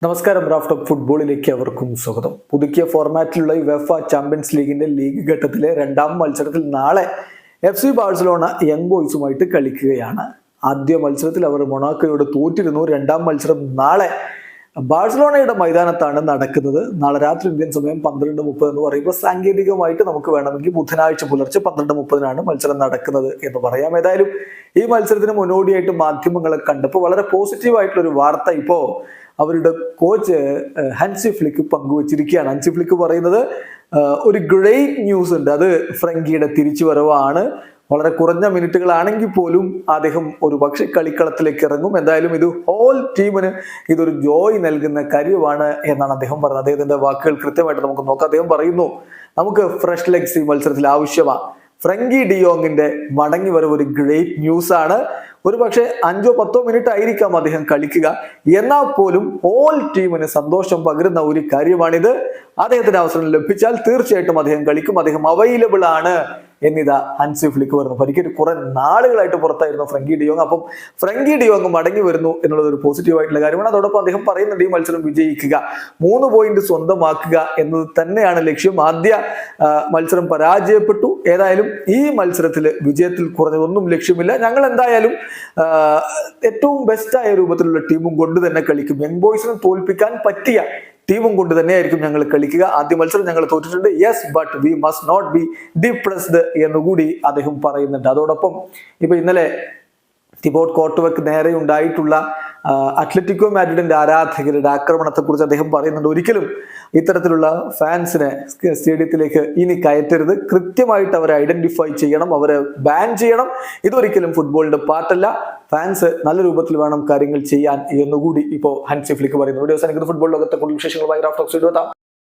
നമസ്കാരം. Raf talk ഫുട്ബോളിലേക്ക് അവർക്കും സ്വാഗതം. പുതുക്കിയ ഫോർമാറ്റിലുള്ള യുവേഫ ചാമ്പ്യൻസ് ലീഗിന്റെ ലീഗ് ഘട്ടത്തിലെ രണ്ടാം മത്സരത്തിൽ നാളെ FC ബാഴ്സലോണ യങ് ബോയ്സുമായിട്ട് കളിക്കുകയാണ്. ആദ്യ മത്സരത്തിൽ അവർ മൊണാക്കോയോട് തോറ്റിരുന്നു. രണ്ടാം മത്സരം നാളെ ബാഴ്സലോണയുടെ മൈതാനത്താണ് നടക്കുന്നത്. നാളെ രാത്രി ഇന്ത്യൻ സമയം 12:30 എന്ന് പറയുമ്പോൾ സാങ്കേതികമായിട്ട് നമുക്ക് വേണമെങ്കിൽ ബുധനാഴ്ച പുലർച്ചെ 12:30 മത്സരം നടക്കുന്നത് എന്ന് പറയാം. ഏതായാലും ഈ മത്സരത്തിന് മുന്നോടിയായിട്ട് മാധ്യമങ്ങളെ കണ്ടപ്പോൾ വളരെ പോസിറ്റീവായിട്ടുള്ള ഒരു വാർത്ത ഇപ്പോൾ അവരുടെ കോച്ച് ഹൻസി ഫ്ലിക്ക് പങ്കുവച്ചിരിക്കുകയാണ്. ഹൻസി ഫ്ലിക്ക് പറയുന്നത് ഒരു ഗ്രേറ്റ് ന്യൂസ് ഉണ്ട്. അത് ഫ്രങ്കിയുടെ തിരിച്ചുവരവാണ്. വളരെ കുറഞ്ഞ മിനിറ്റുകളാണെങ്കിൽ പോലും അദ്ദേഹം ഒരു പക്ഷേ കളിക്കളത്തിലേക്ക് ഇറങ്ങും. എന്തായാലും ഇത് ഹോൾ ടീമിന് ഇതൊരു ജോയ് നൽകുന്ന കാര്യമാണ് എന്നാണ് അദ്ദേഹം പറഞ്ഞത്. അദ്ദേഹത്തിന്റെ വാക്കുകൾ കൃത്യമായിട്ട് നമുക്ക് നോക്കാം. അദ്ദേഹം പറയുന്നു, നമുക്ക് ഫ്രഷ് ലെഗ്സ് ഈ മത്സരത്തിൽ ആവശ്യമാണ്. ഫ്രങ്കി ഡിയോങ്ങിന്റെ മടങ്ങി വരവ് ഒരു ഗ്രേറ്റ് ന്യൂസ് ആണ്. ഒരു പക്ഷേ 5-10 മിനിറ്റ് ആയിരിക്കാം അദ്ദേഹം കളിക്കുക. എന്നാൽ പോലും ഓൾ ടീമിന് സന്തോഷം പകരുന്ന ഒരു കാര്യമാണിത്. അദ്ദേഹത്തിന് അവസരം ലഭിച്ചാൽ തീർച്ചയായിട്ടും അദ്ദേഹം കളിക്കും. അദ്ദേഹം അവൈലബിൾ ആണ് എന്നിതാ ഹൻസി ഫ്ലിക്ക് വരുന്നു. പരിക്കേറ്റ് കുറെ നാളുകളായിട്ട് പുറത്തായിരുന്നു ഫ്രങ്കി ഡിയോങ്. അപ്പം ഫ്രങ്കി ഡിയോങ് മടങ്ങി വരുന്നു എന്നുള്ളത് ഒരു പോസിറ്റീവ് ആയിട്ടുള്ള കാര്യമാണ്. അതോടൊപ്പം അദ്ദേഹം പറയുന്നുണ്ട്, ഈ മത്സരം വിജയിക്കുക, 3 പോയിന്റ് സ്വന്തമാക്കുക എന്നത് തന്നെയാണ് ലക്ഷ്യം. ആദ്യ മത്സരം പരാജയപ്പെട്ടു. ഏതായാലും ഈ മത്സരത്തിൽ വിജയത്തിൽ കുറഞ്ഞതൊന്നും ലക്ഷ്യമില്ല. ഞങ്ങൾ എന്തായാലും ഏറ്റവും ബെസ്റ്റായ രൂപത്തിലുള്ള ടീമും കൊണ്ട് തന്നെ കളിക്കും. യങ് ബോയ്സിനെ തോൽപ്പിക്കാൻ പറ്റിയ ടീമും കൊണ്ട് തന്നെയായിരിക്കും ഞങ്ങൾ കളിക്കുക. ആദ്യ മത്സരം ഞങ്ങൾ തോറ്റിട്ടുണ്ട്, yes, but we must not be depressed എന്നുകൂടി അദ്ദേഹം പറയുന്നുണ്ട്. അതോടൊപ്പം ഇപ്പൊ ഇന്നലെ തിബോട്ട് കോർട്ടുവയ്ക്ക് നേരെ ഉണ്ടായിട്ടുള്ള അത്ലറ്റിക്കോ മാഡ്രിഡിന്റെ ആരാധകരുടെ ആക്രമണത്തെ കുറിച്ച് അദ്ദേഹം പറയുന്നുണ്ട്. ഒരിക്കലും ഇത്തരത്തിലുള്ള ഫാൻസിനെ സ്റ്റേഡിയത്തിലേക്ക് ഇനി കയറ്റരുത്. കൃത്യമായിട്ട് അവരെ ഐഡന്റിഫൈ ചെയ്യണം, അവരെ ബാൻ ചെയ്യണം. ഇതൊരിക്കലും ഫുട്ബോളിന്റെ പാർട്ടല്ല. ഫാൻസ് നല്ല രൂപത്തിൽ വേണം കാര്യങ്ങൾ ചെയ്യാൻ എന്നുകൂടി ഇപ്പോൾ ഹൻസി ഫ്ലിക്ക് പറയുന്നു. വീഡിയോ അവസാനിക്കുന്ന ഫുട്ബോൾ ലോകത്തെ കൂടുതൽ വിശേഷങ്ങളുമായി റാഫ് ടോക്സ്.